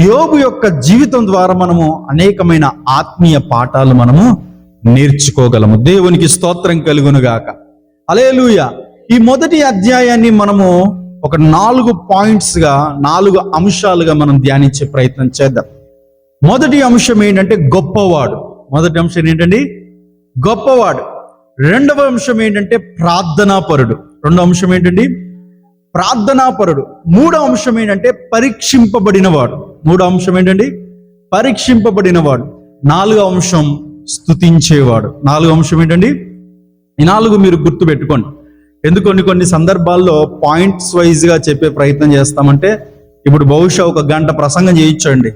యోబు యొక్క జీవితం ద్వారా మనము అనేకమైన ఆత్మీయ పాఠాలు మనము నేర్చుకోగలము. దేవునికి స్తోత్రం కలుగునుగాక. హల్లెలూయా. ఈ మొదటి అధ్యాయాన్ని మనము ఒక 4 పాయింట్స్గా 4 అంశాలుగా మనం ధ్యానించే ప్రయత్నం చేద్దాం. మొదటి అంశం ఏంటంటే గొప్పవాడు. మొదటి అంశం ఏంటండి? గొప్పవాడు. రెండవ అంశం ఏంటంటే ప్రార్థనాపరుడు. రెండవ అంశం ఏంటండి? ప్రార్థనాపరుడు. మూడవ అంశం ఏంటంటే పరీక్షింపబడినవాడు. మూడవ అంశం ఏంటండి? పరీక్షింపబడినవాడు. నాలుగవ అంశం స్తుతించేవాడు. నాలుగవ అంశం ఏంటండి? ఈ 4 మీరు గుర్తు పెట్టుకోండి. ఎందుకు కొన్ని సందర్భాల్లో పాయింట్స్ వైజ్గా చెప్పే ప్రయత్నం చేస్తామంటే, ఇప్పుడు బహుశా ఒక గంట ప్రసంగం చేయించండి.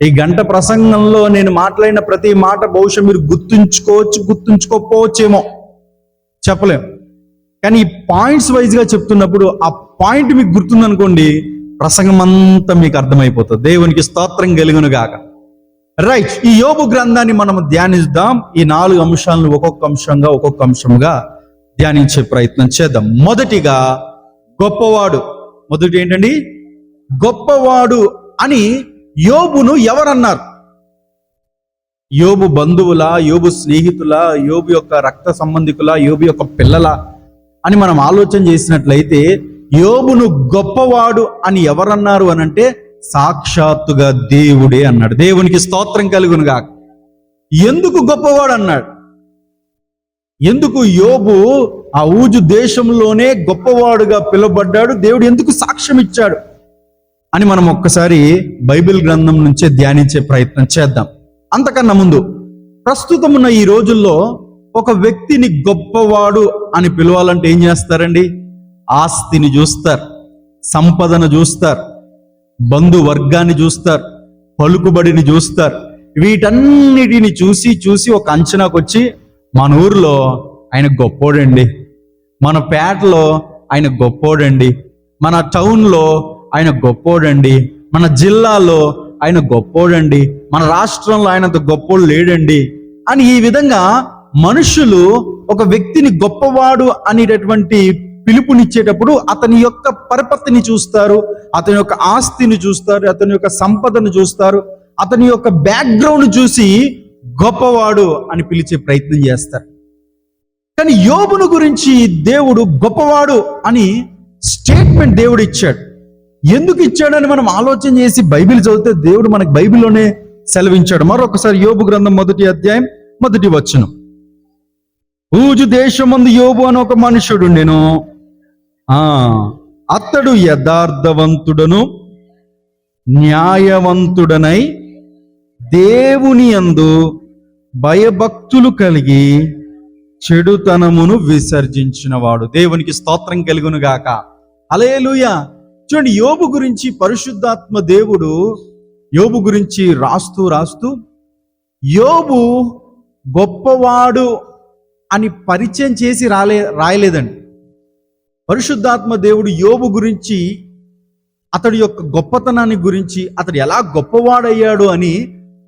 ఈ గంట ప్రసంగంలో నేను మాట్లాడిన ప్రతి మాట బహుశా మీరు గుర్తుంచుకోవచ్చు, గుర్తుంచుకోకపోవచ్చేమో, చెప్పలేం. కానీ ఈ పాయింట్స్ వైజ్గా చెప్తున్నప్పుడు ఆ పాయింట్ మీకు గుర్తుందనుకోండి, ప్రసంగం అంతా మీకు అర్థమైపోతుంది. దేవునికి స్తోత్రం కలుగును గాక. రైట్, ఈ యోబు గ్రంథాన్ని మనం ధ్యానిద్దాం. ఈ 4 అంశాలను ఒక్కొక్క అంశంగా ధ్యానించే ప్రయత్నం చేద్దాం. మొదటిగా గొప్పవాడు. మొదటి ఏంటండి? గొప్పవాడు అని యోబును ఎవరన్నారు? యోబు బంధువుల, యోబు స్నేహితుల, యోబు యొక్క రక్త సంబంధికుల, యోబు యొక్క పిల్లల అని మనం ఆలోచన చేసినట్లయితే, యోబును గొప్పవాడు అని ఎవరన్నారు అని అంటే సాక్షాత్తుగా దేవుడే అన్నాడు. దేవునికి స్తోత్రం కలుగునుగా. ఎందుకు గొప్పవాడు అన్నాడు? ఎందుకు యోబు ఆ ఊజు దేశంలోనే గొప్పవాడుగా పిలువబడ్డాడు? దేవుడు ఎందుకు సాక్ష్యం ఇచ్చాడు అని మనం ఒక్కసారి బైబిల్ గ్రంథం నుంచే ధ్యానించే ప్రయత్నం చేద్దాం. అంతకన్నా ముందు, ప్రస్తుతం ఉన్న ఈ రోజుల్లో ఒక వ్యక్తిని గొప్పవాడు అని పిలవాలంటే ఏం చేస్తారండి? ఆస్తిని చూస్తారు, సంపదను చూస్తారు, బంధువర్గాన్ని చూస్తారు, పలుకుబడిని చూస్తారు. వీటన్నిటిని చూసి ఒక అంచనాకు వచ్చి, మన ఊర్లో ఆయన గొప్పోడండి, మన పేటలో ఆయన గొప్పోడండి, మన టౌన్లో ఆయన గొప్పోడండి, మన జిల్లాలో ఆయన గొప్పోడండి, మన రాష్ట్రంలో ఆయనంత గొప్పోడు లేడండి అని ఈ విధంగా మనుషులు ఒక వ్యక్తిని గొప్పవాడు అనేటటువంటి పిలుపునిచ్చేటప్పుడు అతని యొక్క పరపతిని చూస్తారు, అతని యొక్క ఆస్తిని చూస్తారు, అతని యొక్క సంపదను చూస్తారు, అతని యొక్క బ్యాక్గ్రౌండ్ చూసి గొప్పవాడు అని పిలిచే ప్రయత్నం చేస్తారు. కానీ యోబును గురించి దేవుడు గొప్పవాడు అని స్టేట్మెంట్ దేవుడు ఇచ్చాడు. ఎందుకు ఇచ్చాడని మనం ఆలోచన చేసి బైబిల్ చదివితే దేవుడు మనకు బైబిల్లోనే సెలవించాడు. మరొకసారి యోబు గ్రంథం 1వ అధ్యాయం 1వ వచనం. ఊజు దేశమందు యోబు అని ఒక మనుషుడు నేను, అతడు యథార్థవంతుడను న్యాయవంతుడనై దేవుని యందు భయభక్తులు కలిగి చెడుతనమును విసర్జించినవాడు. దేవునికి స్తోత్రం కలుగును గాక. హల్లెలూయా. చూడండి, యోబు గురించి పరిశుద్ధాత్మ దేవుడు యోబు గురించి రాస్తూ యోబు గొప్పవాడు అని పరిచయం చేసి రాయలేదండి. పరిశుద్ధాత్మ దేవుడు యోబు గురించి, అతడి యొక్క గొప్పతనాన్ని గురించి, అతడు ఎలా గొప్పవాడయ్యాడు అని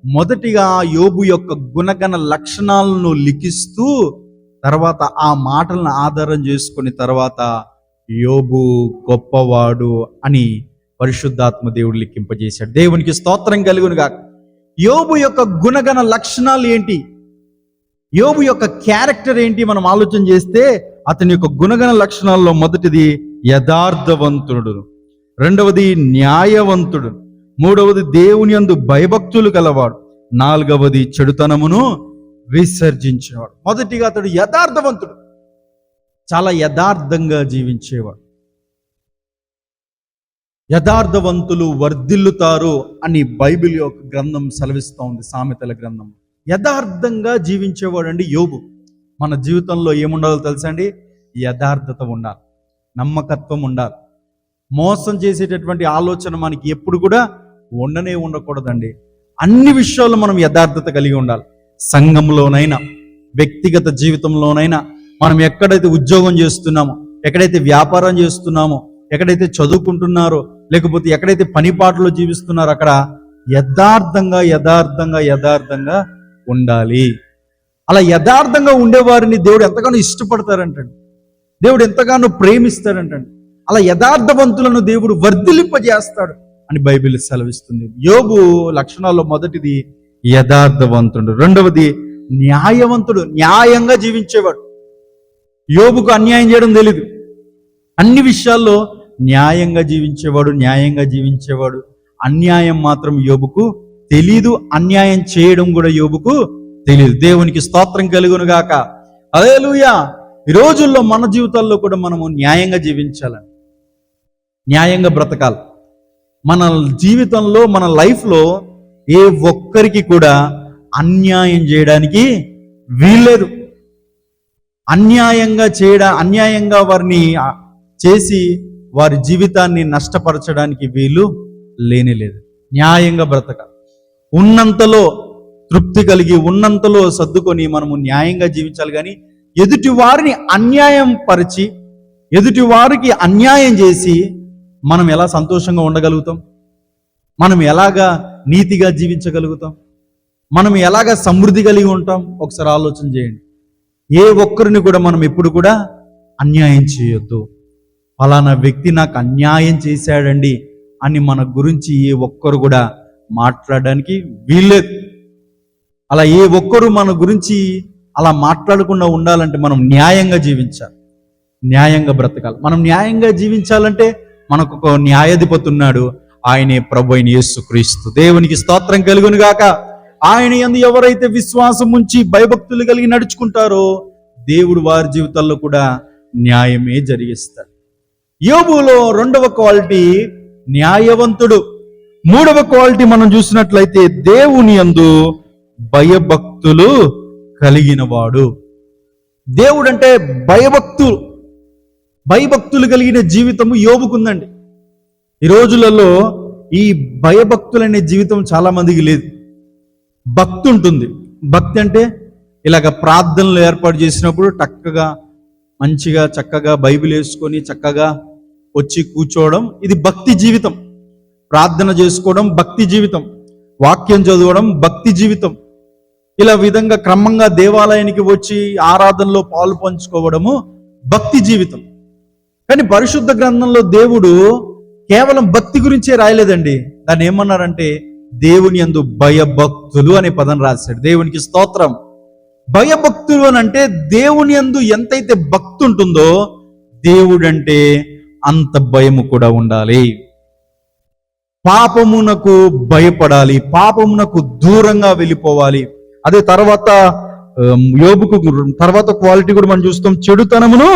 మొదటిగా యోబు యొక్క గుణగణ లక్షణాలను లిఖిస్తూ, తర్వాత ఆ మాటలను ఆధారం చేసుకుని తర్వాత యోబు గొప్పవాడు అని పరిశుద్ధాత్మ దేవుడు లిఖింపజేశాడు. దేవునికి స్తోత్రం కలుగునుగా. యోబు యొక్క గుణగణ లక్షణాలు ఏంటి, యోబు యొక్క క్యారెక్టర్ ఏంటి మనం ఆలోచన చేస్తే, అతని యొక్క గుణగణ లక్షణాల్లో మొదటిది యథార్థవంతుడు, రెండవది న్యాయవంతుడు, మూడవది దేవుని యందు భయభక్తులు కలవాడు, నాలుగవది చెడుతనమును విసర్జించేవాడు. మొదటిగా అతడు యథార్థవంతుడు, చాలా యథార్థంగా జీవించేవాడు. యథార్థవంతులు వర్ధిల్లుతారు అని బైబిల్ యొక్క గ్రంథం సెలవిస్తూ ఉంది, సామెతల గ్రంథం. యథార్థంగా జీవించేవాడు అండి యోబు. మన జీవితంలో ఏముండాలో తెలుసా అండి? యథార్థత ఉండాలి, నమ్మకత్వం ఉండాలి. మోసం చేసేటటువంటి ఆలోచన మనకి ఎప్పుడు కూడా ఉండకూడదండి. అన్ని విషయాల్లో మనం యథార్థత కలిగి ఉండాలి. సంఘంలోనైనా, వ్యక్తిగత జీవితంలోనైనా, మనం ఎక్కడైతే ఉద్యోగం చేస్తున్నామో, ఎక్కడైతే వ్యాపారం చేస్తున్నామో, ఎక్కడైతే చదువుకుంటున్నారో, లేకపోతే ఎక్కడైతే పనిపాటలో జీవిస్తున్నారో అక్కడ యథార్థంగా ఉండాలి. అలా యథార్థంగా ఉండేవారిని దేవుడు ఎంతగానో ఇష్టపడతారంటండి, దేవుడు ఎంతగానో ప్రేమిస్తాడంటండి. అలా యథార్థవంతులను దేవుడు వర్ధిలింపజేస్తాడు అని బైబిల్ సెలవిస్తుంది. యోబు లక్షణాల్లో మొదటిది యథార్థవంతుడు, రెండవది న్యాయవంతుడు, న్యాయంగా జీవించేవాడు. యోబుకు అన్యాయం చేయడం తెలీదు. అన్ని విషయాల్లో న్యాయంగా జీవించేవాడు. అన్యాయం మాత్రం యోబుకు తెలీదు, అన్యాయం చేయడం కూడా యోబుకు తెలియదు. దేవునికి స్తోత్రం కలుగును గాక. హల్లెలూయా. ఈ రోజుల్లో మన జీవితాల్లో కూడా మనము న్యాయంగా జీవించాలని, న్యాయంగా బ్రతకాలి. మన జీవితంలో, మన లైఫ్లో ఏ ఒక్కరికి కూడా అన్యాయం చేయడానికి వీల్లేదు. అన్యాయంగా వారిని చేసి వారి జీవితాన్ని నష్టపరచడానికి వీలు లేనిలేదు. న్యాయంగా బ్రతకాలి. ఉన్నంతలో తృప్తి కలిగి, ఉన్నంతలో సర్దుకొని మనము న్యాయంగా జీవించాలి. కానీ ఎదుటి వారిని అన్యాయం పరిచి, ఎదుటి వారికి అన్యాయం చేసి మనం ఎలా సంతోషంగా ఉండగలుగుతాం? మనం ఎలాగా నీతిగా జీవించగలుగుతాం? మనం ఎలాగా సమృద్ధి కలిగి ఉంటాం? ఒకసారి ఆలోచన చేయండి. ఏ ఒక్కరిని కూడా మనం ఎప్పుడు కూడా అన్యాయం చేయొద్దు. ఫలానా వ్యక్తి నాకు అన్యాయం చేశాడండి అని మన గురించి ఏ ఒక్కరు కూడా మాట్లాడడానికి వీల్లేదు. అలా ఏ ఒక్కరు మన గురించి అలా మాట్లాడకుండా ఉండాలంటే మనం న్యాయంగా జీవించాలి, న్యాయంగా బ్రతకాలి. మనం న్యాయంగా జీవించాలంటే మనకు ఒక న్యాయాధిపతి ఉన్నాడు. ఆయనే ప్రభువైన యేసుక్రీస్తు. దేవునికి స్తోత్రం కలుగును గాక. ఆయన యందు ఎవరైతే విశ్వాసం ఉంచి భయభక్తులు కలిగి నడుచుకుంటారో దేవుడు వారి జీవితాల్లో కూడా న్యాయమే జరిగిస్తాడు. యోబులో రెండవ క్వాలిటీ న్యాయవంతుడు. మూడవ క్వాలిటీ మనం చూసినట్లయితే దేవుని యందు భయభక్తులు కలిగిన వాడు. దేవుడు అంటే భయభక్తులు కలిగిన జీవితము యోబుకుందండి. ఈ రోజులలో ఈ భయభక్తులనే జీవితం చాలా మందికి లేదు. భక్తి ఉంటుంది. భక్తి అంటే ఇలాగ ప్రార్థనలు ఏర్పాటు చేసినప్పుడు మంచిగా చక్కగా బైబిల్ వేసుకొని చక్కగా వచ్చి కూర్చోవడం, ఇది భక్తి జీవితం. ప్రార్థన చేసుకోవడం భక్తి జీవితం, వాక్యం చదవడం భక్తి జీవితం. ఇలా విధంగా క్రమంగా దేవాలయానికి వచ్చి ఆరాధనలో పాలు పంచుకోవడము భక్తి జీవితం. కానీ పరిశుద్ధ గ్రంథంలో దేవుడు కేవలం భక్తి గురించే రాయలేదండి. దాన్ని ఏమన్నారంటే దేవుని యందు భయభక్తులు అనే పదం రాశాడు. దేవునికి స్తోత్రం. భయభక్తులు అని అంటే దేవుని యందు ఎంతైతే భక్తి ఉంటుందో దేవుడంటే అంత భయము కూడా ఉండాలి. పాపమునకు భయపడాలి, పాపమునకు దూరంగా వెళ్ళిపోవాలి. అదే తర్వాత యోబుకు తర్వాత క్వాలిటీ కూడా మనం చూస్తాం, చెడుతనమును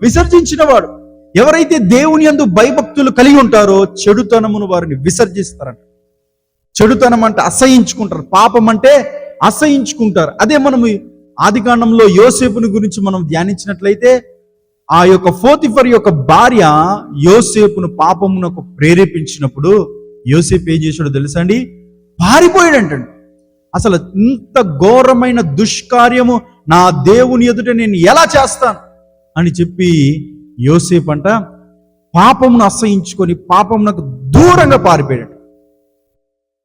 విసర్జించిన వాడు. ఎవరైతే దేవుని యందు భయభక్తులు కలిగి ఉంటారో చెడుతనమును వారిని విసర్జిస్తారంట. చెడుతనం అంటే అసహించుకుంటారు, పాపం అంటే అసహించుకుంటారు. అదే మనము ఆదికాండంలో యోసేపుని గురించి మనం ధ్యానించినట్లయితే ఆ యొక్క పోతిఫర్ యొక్క భార్య యోసేపును పాపమునకు ప్రేరేపించినప్పుడు యోసేపు ఏం చేశాడో తెలుసా అండి? పారిపోయాడంటండి. అసలు ఇంత ఘోరమైన దుష్కార్యము నా దేవుని ఎదుట నేను ఎలా చేస్తాను అని చెప్పి యోసేపు అంట పాపమును అసహించుకొని పాపమునకు దూరంగా పారిపోయాడు.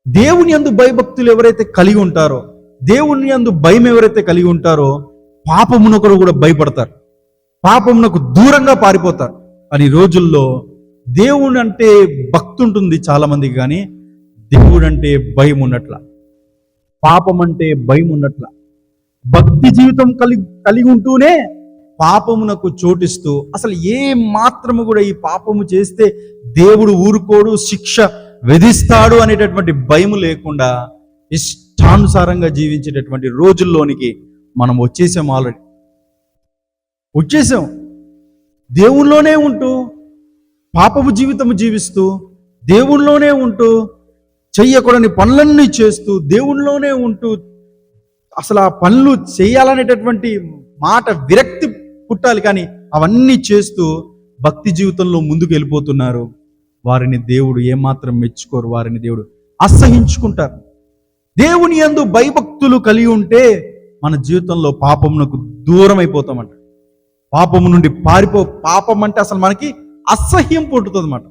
దేవుని యందు భయభక్తులు ఎవరైతే కలిగి ఉంటారో, దేవుని యందు భయం ఎవరైతే కలిగి ఉంటారో పాపమునకు కూడా భయపడతారు, పాపమునకు దూరంగా పారిపోతారు. అని రోజుల్లో దేవుడు అంటే భక్తి ఉంటుంది చాలా మందికి, కానీ దేవుడు అంటే భయం ఉన్నట్ల, పాపం అంటే భయం ఉన్నట్ల. భక్తి జీవితం కలిగి ఉంటూనే పాపమునకు చోటిస్తూ అసలు ఏ మాత్రము కూడా ఈ పాపము చేస్తే దేవుడు ఊరుకోడు, శిక్ష విధిస్తాడు అనేటటువంటి భయము లేకుండా ఇష్టానుసారంగా జీవించేటటువంటి రోజుల్లోనికి మనం వచ్చేసాం. ఆల్రెడీ వచ్చేసాం. దేవుళ్ళలోనే ఉంటూ పాపపు జీవితము జీవిస్తూ, దేవుళ్ళలోనే ఉంటూ చెయ్యకూడని పనులన్నీ చేస్తూ, దేవుళ్ళలోనే ఉంటూ అసలు ఆ పనులు చేయాలనేటటువంటి మాట విరక్తి పుట్టాలి, కానీ అవన్నీ చేస్తూ భక్తి జీవితంలో ముందుకు వెళ్ళిపోతున్నారు. వారిని దేవుడు ఏమాత్రం మెచ్చుకోరు, వారిని దేవుడు అసహించుకుంటారు. దేవుని యందు భయభక్తులు కలిగి ఉంటే మన జీవితంలో పాపమునకు దూరం అయిపోతామంట. పాపము నుండి పాపం అంటే అసలు మనకి అసహ్యం పుట్టుతుంది అన్నమాట.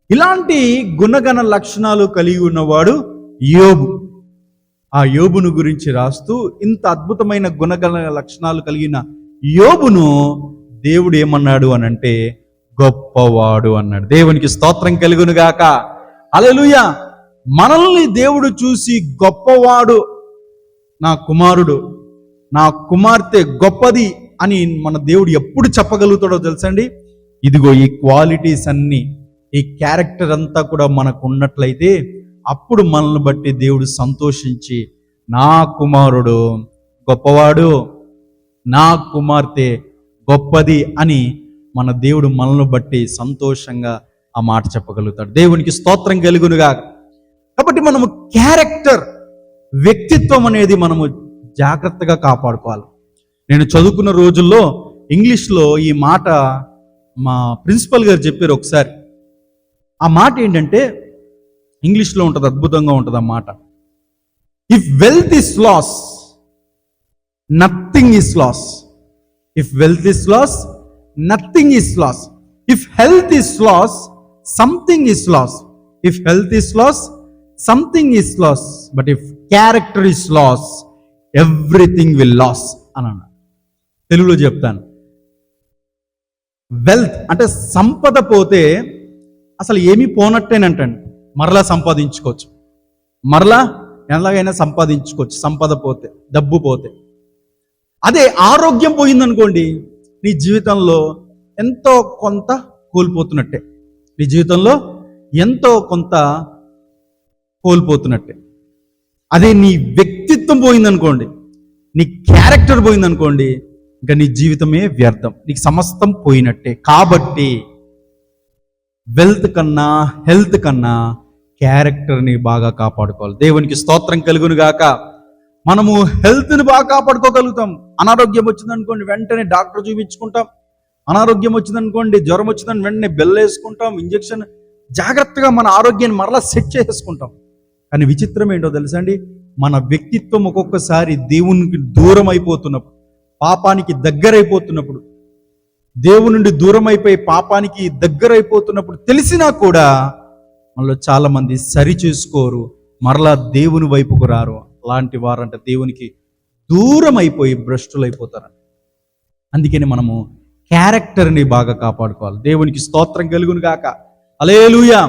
ఇలాంటి గుణగణ లక్షణాలు కలిగి ఉన్నవాడు యోబు. ఆ యోబును గురించి రాస్తూ ఇంత అద్భుతమైన గుణగణ లక్షణాలు కలిగిన యోబును దేవుడు ఏమన్నాడు అని అంటే గొప్పవాడు అన్నాడు. దేవునికి స్తోత్రం కలుగును గాక. హల్లెలూయా. మనల్ని దేవుడు చూసి గొప్పవాడు, నా కుమారుడు, నా కుమార్తె గొప్పది అని మన దేవుడు ఎప్పుడు చెప్పగలుగుతాడో తెలుసండి? ఇదిగో ఈ క్వాలిటీస్ అన్నీ, ఈ క్యారెక్టర్ అంతా కూడా మనకు ఉన్నట్లయితే అప్పుడు మనల్ని బట్టి దేవుడు సంతోషించి, నా కుమారుడు గొప్పవాడు, నా కుమార్తె గొప్పది అని మన దేవుడు మనల్ని బట్టి సంతోషంగా ఆ మాట చెప్పగలుగుతాడు. దేవునికి స్తోత్రం కలుగునుగా. కాబట్టి మనము క్యారెక్టర్, వ్యక్తిత్వం అనేది మనము జాగ్రత్తగా కాపాడుకోవాలి. నేను చదువుకున్న రోజుల్లో ఇంగ్లీష్లో ఈ మాట మా ప్రిన్సిపల్ గారు చెప్పారు ఒకసారి. ఆ మాట ఏంటంటే, ఇంగ్లీష్లో ఉంటుంది, అద్భుతంగా ఉంటుంది ఆ మాట. If wealth is lost, nothing is lost. If wealth is lost, nothing is lost. If health is lost, something is lost. If health is lost, something is lost. But if character is lost, everything will lost అని అన్నాడు. తెలుగులో చెప్తాను. Wealth అంటే సంపద పోతే అసలు ఏమీ పోనట్టేనంటండి. మరలా సంపాదించుకోవచ్చు, మరలా ఎలాగైనా సంపాదించుకోవచ్చు సంపద పోతే, డబ్బు పోతే. అదే ఆరోగ్యం పోయిందనుకోండి, నీ జీవితంలో ఎంతో కొంత కోల్పోతున్నట్టే. నీ జీవితంలో ఎంతో కొంత కోల్పోతున్నట్టే. అదే నీ వ్యక్తిత్వం పోయిందనుకోండి, నీ క్యారెక్టర్ పోయిందనుకోండి, ఇంకా నీ జీవితమే వ్యర్థం, నీకు సమస్తం పోయినట్టే. కాబట్టి వెల్త్ కన్నా, హెల్త్ కన్నా క్యారెక్టర్ని బాగా కాపాడుకోవాలి. దేవునికి స్తోత్రం కలుగును గాక. మనము హెల్త్ని బాగా కాపాడుకోగలుగుతాం. అనారోగ్యం వచ్చిందనుకోండి, వెంటనే డాక్టర్ చూపించుకుంటాం. అనారోగ్యం వచ్చిందనుకోండి, జ్వరం వచ్చిందని వెంటనే వేసుకుంటాం, ఇంజెక్షన్, జాగ్రత్తగా మన ఆరోగ్యాన్ని మరలా సెట్ చేసేసుకుంటాం. కానీ విచిత్రం ఏంటో తెలుసా అండి? మన వ్యక్తిత్వం ఒక్కొక్కసారి దేవునికి దూరం అయిపోతున్నప్పుడు, పాపానికి దగ్గరైపోతున్నప్పుడు, దేవుని నుండి దూరం అయిపోయి పాపానికి దగ్గరైపోతున్నప్పుడు తెలిసినా కూడా మనలో చాలా మంది సరి చేసుకోరు, మరలా దేవుని వైపుకు రారు. అలాంటి వారంట దేవునికి దూరం అయిపోయి భ్రష్టులైపోతారు. అందుకని మనము క్యారెక్టర్ని బాగా కాపాడుకోవాలి. దేవునికి స్తోత్రం కలుగును గాక. హల్లెలూయా.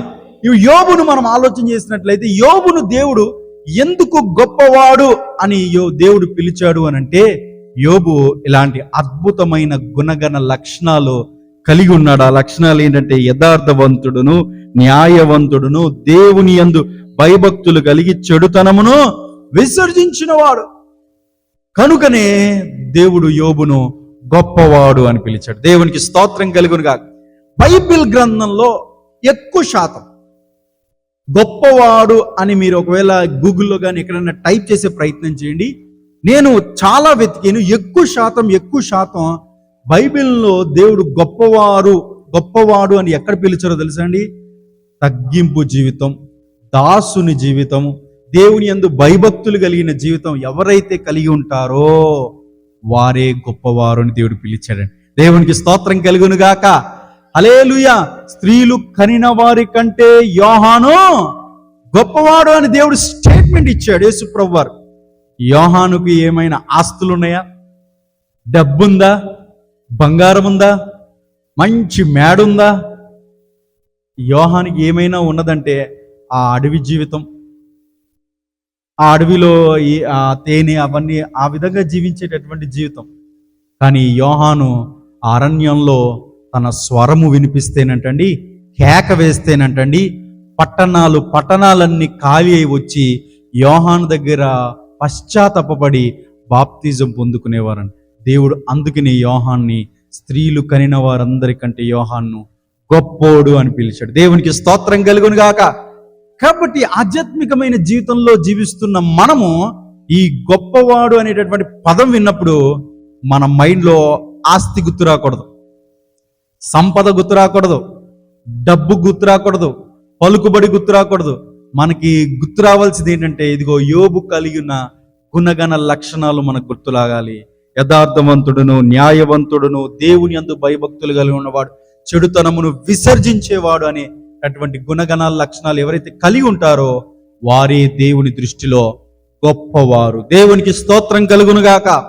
ఈ యోబును మనం ఆలోచన చేసినట్లయితే, యోబును దేవుడు ఎందుకు గొప్పవాడు అని దేవుడు పిలిచాడు అని అంటే, యోబు ఇలాంటి అద్భుతమైన గుణగణ లక్షణాలు కలిగి ఉన్నాడు. ఆ లక్షణాలు ఏంటంటే, యథార్థవంతుడును, న్యాయవంతుడును, దేవుని యందు భయభక్తులు కలిగి చెడుతనమును విసర్జించినవాడు. కనుకనే దేవుడు యోబును గొప్పవాడు అని పిలిచాడు. దేవునికి స్తోత్రం కలుగునుగా. బైబిల్ గ్రంథంలో ఎక్కువ శాతం గొప్పవాడు అని మీరు ఒకవేళ గూగుల్లో కానీ ఎక్కడైనా టైప్ చేసే ప్రయత్నం చేయండి. నేను చాలా వెతికాను. ఎక్కువ శాతం బైబిల్లో దేవుడు గొప్పవాడు అని ఎక్కడ పిలిచారో తెలుసా అండి? తగ్గింపు జీవితం, దాసుని జీవితం, దేవుని యందు భయభక్తులు కలిగిన జీవితం ఎవరైతే కలిగి ఉంటారో వారే గొప్పవారు అని దేవుడు పిలిచాడండి. దేవునికి స్తోత్రం కలుగును గాక. హల్లెలూయా. స్త్రీలు కనిన వారి కంటే యోహాను గొప్పవాడు అని దేవుడు స్టేట్మెంట్ ఇచ్చాడు. యేసు ప్రభువు వారు. యోహానుకి ఏమైనా ఆస్తులు ఉన్నాయా? డబ్బుందా? బంగారం ఉందా? మంచి మేడుందా? యోహానికి ఏమైనా ఉన్నదంటే ఆ అడవి జీవితం, ఆ అడవిలో ఆ తేనె అవన్నీ ఆ విధంగా జీవించేటటువంటి జీవితం. కానీ యోహాను అరణ్యంలో తన స్వరము వినిపిస్తేనంటండి, కేక వేస్తేనంటండి, పట్టణాలన్నీ ఖాళీ అయి వచ్చి యోహాను దగ్గర పశ్చాత్తాపపడి బాప్తిజం పొందుకునేవారని దేవుడు. అందుకని యోహాన్ని స్త్రీలు కనిన వారందరికంటే యోహాన్ను గొప్పోడు అని పిలిచాడు. దేవునికి స్తోత్రం కలుగును గాక. కాబట్టి ఆధ్యాత్మికమైన జీవితంలో జీవిస్తున్న మనము ఈ గొప్పవాడు అనేటటువంటి పదం విన్నప్పుడు మన మైండ్లో ఆస్తి గుర్తు రాకూడదు, సంపద గుర్తు రాకూడదు, డబ్బు గుర్తు రాకూడదు, పలుకుబడి గుర్తు రాకూడదు. మనకి గుర్తు రావాల్సింది ఏంటంటే, ఇదిగో యోబు కలిగిన గుణగణ లక్షణాలు మనకు గుర్తులాగాలి. యథార్థవంతుడును, న్యాయవంతుడును, దేవుని యందు భయభక్తులు కలిగి ఉన్నవాడు, చెడుతనమును విసర్జించేవాడు అనే అటువంటి గుణగణాల లక్షణాలు ఎవరైతే కలిగి ఉంటారో వారే దేవుని దృష్టిలో గొప్పవారు. దేవునికి స్తోత్రం కలుగునుగాక.